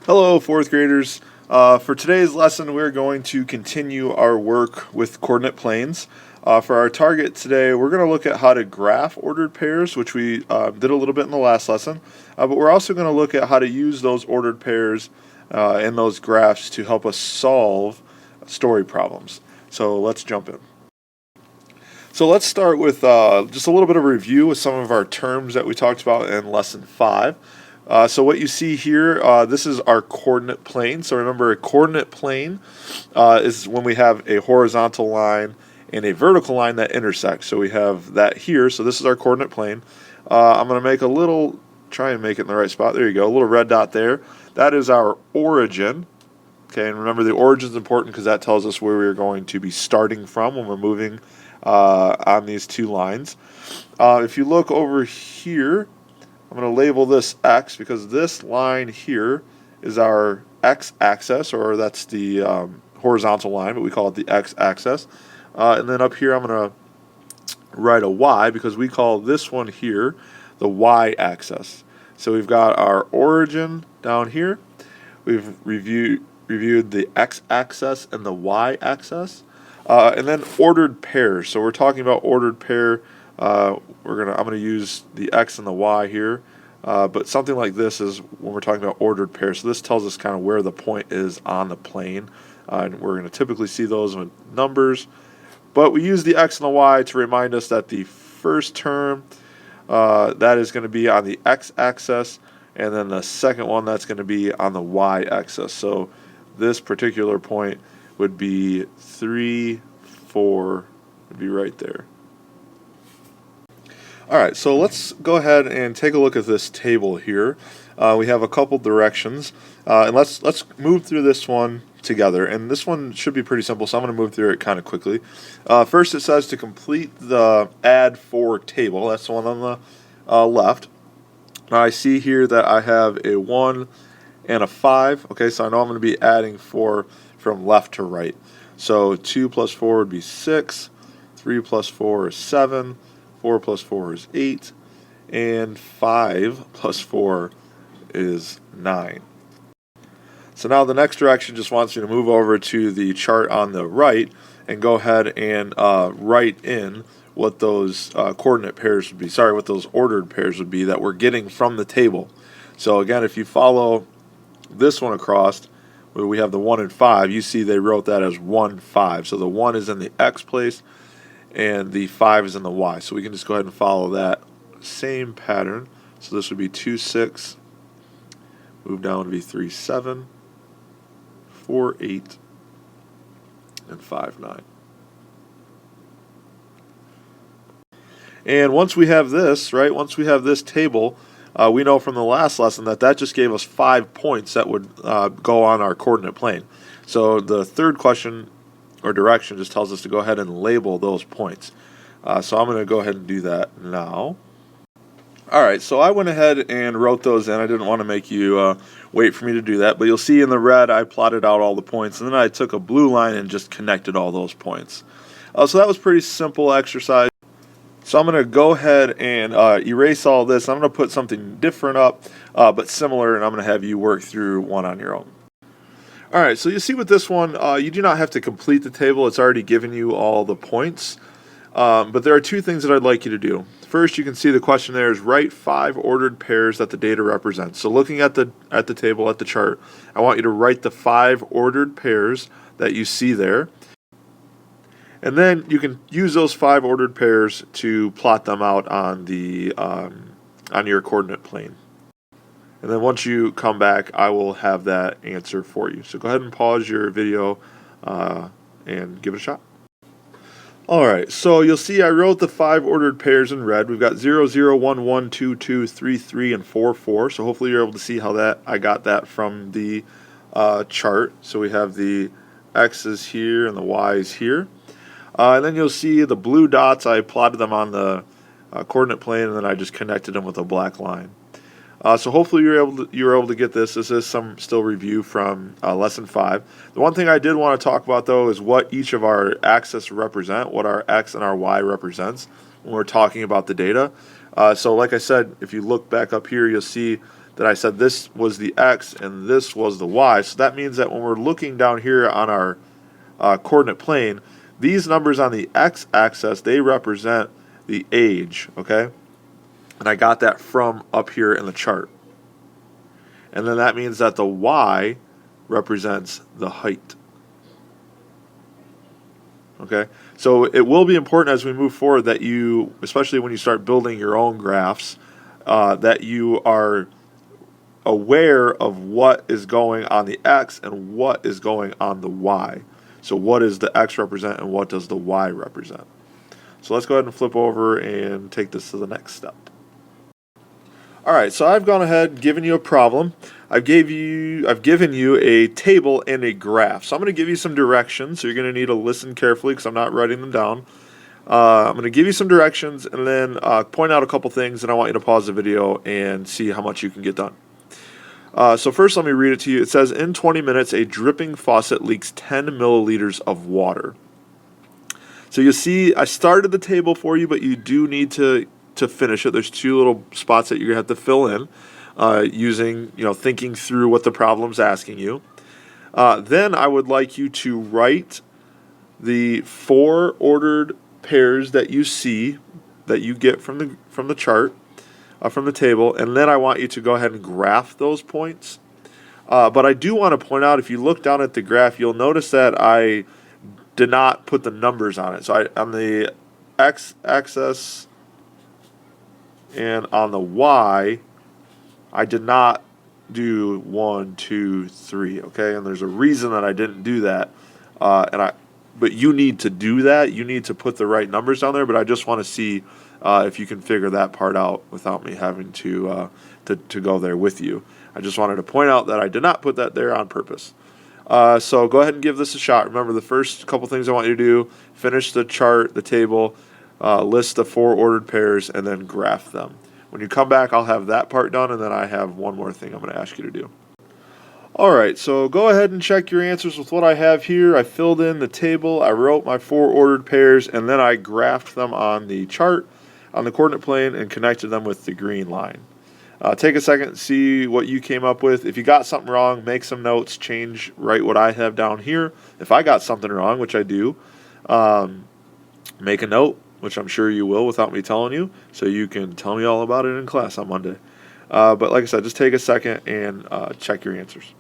Hello, fourth graders. For today's lesson, we're going to continue our work with coordinate planes. For our target today, we're going to look at how to graph ordered pairs, which we did a little bit in the last lesson. But we're also going to look at how to use those ordered pairs and those graphs to help us solve story problems. So let's jump in. So let's start with just a little bit of a review with some of our terms that we talked about in lesson 5. So what you see here, this is our coordinate plane. So remember, a coordinate plane is when we have a horizontal line and a vertical line that intersect. So we have that here. So this is our coordinate plane. I'm going to make a little, try and make it in the right spot. There you go, a little red dot there. That is our origin. Okay, and remember the origin is important because that tells us where we're going to be starting from when we're moving on these two lines. If you look over here, I'm going to label this X because this line here is our X-axis, or that's the horizontal line, but we call it the X-axis. And then up here I'm going to write a Y because we call this one here the Y-axis. So we've got our origin down here. We've reviewed the X-axis and the Y-axis. And then ordered pairs. So we're talking about ordered pair. I'm gonna use the X and the Y here, but something like this is when we're talking about ordered pairs. So this tells us kind of where the point is on the plane, and we're going to typically see those with numbers. But we use the X and the Y to remind us that the first term that is going to be on the X-axis, and then the second one that's going to be on the Y-axis. So this particular point would be 3, 4, would be right there. Alright, so let's go ahead and take a look at this table here. We have a couple directions, and let's move through this one together. And this one should be pretty simple, so I'm going to move through it kind of quickly. First, it says to complete the add 4 table. That's the one on the left. Now I see here that I have a 1 and a 5. Okay, so I know I'm going to be adding 4 from left to right. So 2 plus 4 would be 6, 3 plus 4 is 7, 4 plus 4 is 8, and 5 plus 4 is 9. So now the next direction just wants you to move over to the chart on the right and go ahead and write in what those coordinate pairs would be, what those ordered pairs would be that we're getting from the table. So again, if you follow this one across, where we have the 1 and 5, you see they wrote that as 1, 5. So the 1 is in the X place, and the 5 is in the Y. So we can just go ahead and follow that same pattern. So this would be 2, 6, move down to be 3, 7, 4, 8, and 5, 9. And once we have this, once we have this table, we know from the last lesson that just gave us 5 points that would go on our coordinate plane. So the third question or direction just tells us to go ahead and label those points. So I'm going to go ahead and do that now. Alright, so I went ahead and wrote those in. I didn't want to make you wait for me to do that, but you'll see in the red I plotted out all the points, and then I took a blue line and just connected all those points. So that was pretty simple exercise. So I'm going to go ahead and erase all this. I'm going to put something different up, but similar, and I'm going to have you work through one on your own. Alright, so you see with this one, you do not have to complete the table. It's already given you all the points. But there are 2 things that I'd like you to do. First, you can see the question there is write 5 ordered pairs that the data represents. So looking at the table, at the chart, I want you to write the 5 ordered pairs that you see there. And then you can use those 5 ordered pairs to plot them out on the on your coordinate plane. And then once you come back, I will have that answer for you. So go ahead and pause your video and give it a shot. Alright, so you'll see I wrote the 5 ordered pairs in red. We've got 0, 0, 1, 1, 2, 2, 3, 3, and 4, 4. So hopefully you're able to see how I got that from the chart. So we have the X's here and the Y's here. And then you'll see the blue dots, I plotted them on the coordinate plane, and then I just connected them with a black line. So hopefully you're able to get this. This is some still review from lesson 5. The one thing I did want to talk about though is what each of our axes represent, what our X and our Y represents when we're talking about the data. So like I said, if you look back up here, you'll see that I said this was the x and this was the y. So that means that when we're looking down here on our coordinate plane, these numbers on the x-axis, they represent the age, okay? And I got that from up here in the chart. And then that means that the y represents the height. Okay, so it will be important as we move forward that you, especially when you start building your own graphs, that you are aware of what is going on the x and what is going on the y. So what does the x represent and what does the y represent? So let's go ahead and flip over and take this to the next step. All right, so I've gone ahead and given you a problem. I've given you a table and a graph. So I'm going to give you some directions. So you're going to need to listen carefully because I'm not writing them down. I'm going to give you some directions and then point out a couple things, and I want you to pause the video and see how much you can get done. So first, let me read it to you. It says, in 20 minutes, a dripping faucet leaks 10 milliliters of water. So you see, I started the table for you, but you do need to finish it. There's two little spots that you're going to have to fill in using, thinking through what the problem's asking you. Then I would like you to write the 4 ordered pairs that you see, that you get from the chart, from the table, and then I want you to go ahead and graph those points. But I do want to point out, if you look down at the graph, you'll notice that I did not put the numbers on it. So on the x-axis and on the y, I did not do 1, 2, 3. Okay, and there's a reason that I didn't do that. But you need to do that. You need to put the right numbers down there. But I just want to see if you can figure that part out without me having to go there with you. I just wanted to point out that I did not put that there on purpose. So go ahead and give this a shot. Remember, the first couple things I want you to do: finish the chart, the table. List the 4 ordered pairs, and then graph them. When you come back, I'll have that part done, and then I have one more thing I'm going to ask you to do. All right, so go ahead and check your answers with what I have here. I filled in the table, I wrote my 4 ordered pairs, and then I graphed them on the chart, on the coordinate plane, and connected them with the green line. Take a second and see what you came up with. If you got something wrong, make some notes, write what I have down here. If I got something wrong, which I do, make a note, which I'm sure you will without me telling you, so you can tell me all about it in class on Monday. But like I said, just take a second and check your answers.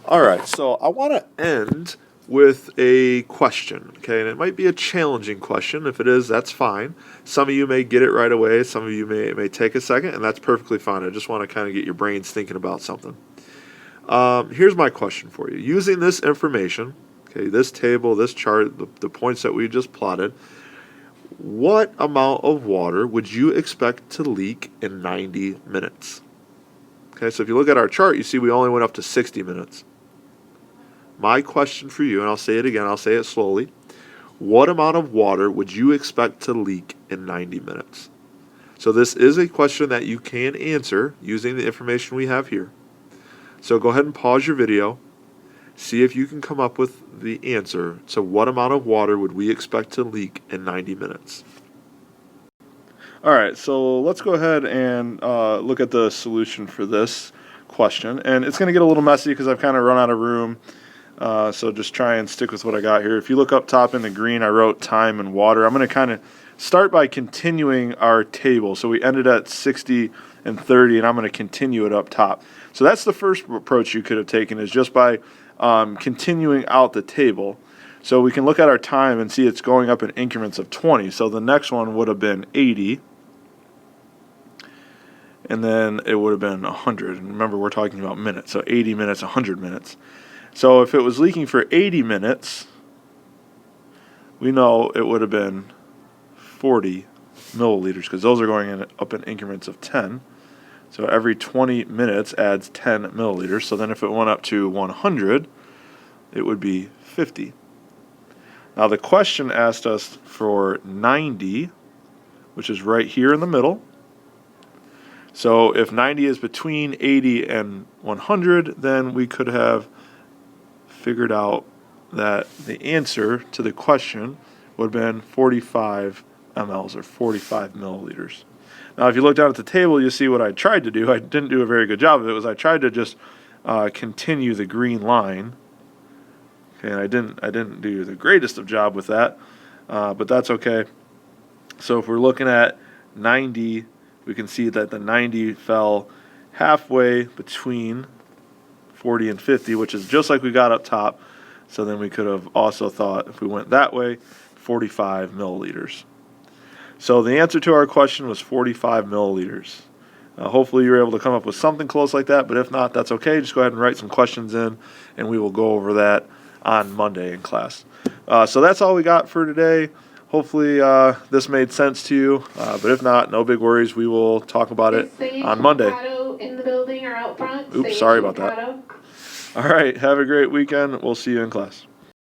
All right, so I want to end with a question, okay? And it might be a challenging question. If it is, that's fine. Some of you may get it right away. Some of you may take a second, and that's perfectly fine. I just want to kind of get your brains thinking about something. Here's my question for you. Using this information, okay, this table, this chart, the points that we just plotted, what amount of water would you expect to leak in 90 minutes? Okay, so if you look at our chart, you see we only went up to 60 minutes. My question for you, and I'll say it again, I'll say it slowly. What amount of water would you expect to leak in 90 minutes? So this is a question that you can answer using the information we have here. So go ahead and pause your video. See if you can come up with the answer. So what amount of water would we expect to leak in 90 minutes? All right, so let's go ahead and look at the solution for this question. And it's going to get a little messy because I've kind of run out of room. So just try and stick with what I got here. If you look up top in the green, I wrote time and water. I'm going to kind of start by continuing our table. So we ended at 60 and 30, and I'm going to continue it up top. So that's the first approach you could have taken, is just by continuing out the table. So we can look at our time and see it's going up in increments of 20. So the next one would have been 80. And then it would have been 100. And remember, we're talking about minutes. So 80 minutes, 100 minutes. So if it was leaking for 80 minutes, we know it would have been 40 milliliters, because those are going up in increments of 10. So every 20 minutes adds 10 milliliters. So then if it went up to 100, it would be 50. Now the question asked us for 90, which is right here in the middle. So if 90 is between 80 and 100, then we could have figured out that the answer to the question would have been 45 mLs, or 45 milliliters. Now, if you look down at the table, you see what I tried to do. I didn't do a very good job of it. I tried to just continue the green line. Okay, and I didn't do the greatest of job with that, but that's okay. So if we're looking at 90, we can see that the 90 fell halfway between 40 and 50, which is just like we got up top. So then we could have also thought, if we went that way, 45 milliliters. So the answer to our question was 45 milliliters. Hopefully you were able to come up with something close like that, but if not, that's okay. Just go ahead and write some questions in, and we will go over that on Monday in class. So that's all we got for today. Hopefully this made sense to you, but if not, no big worries. We will talk about it on Monday. In the building or out front. Oops, sorry about that. All right, have a great weekend. We'll see you in class.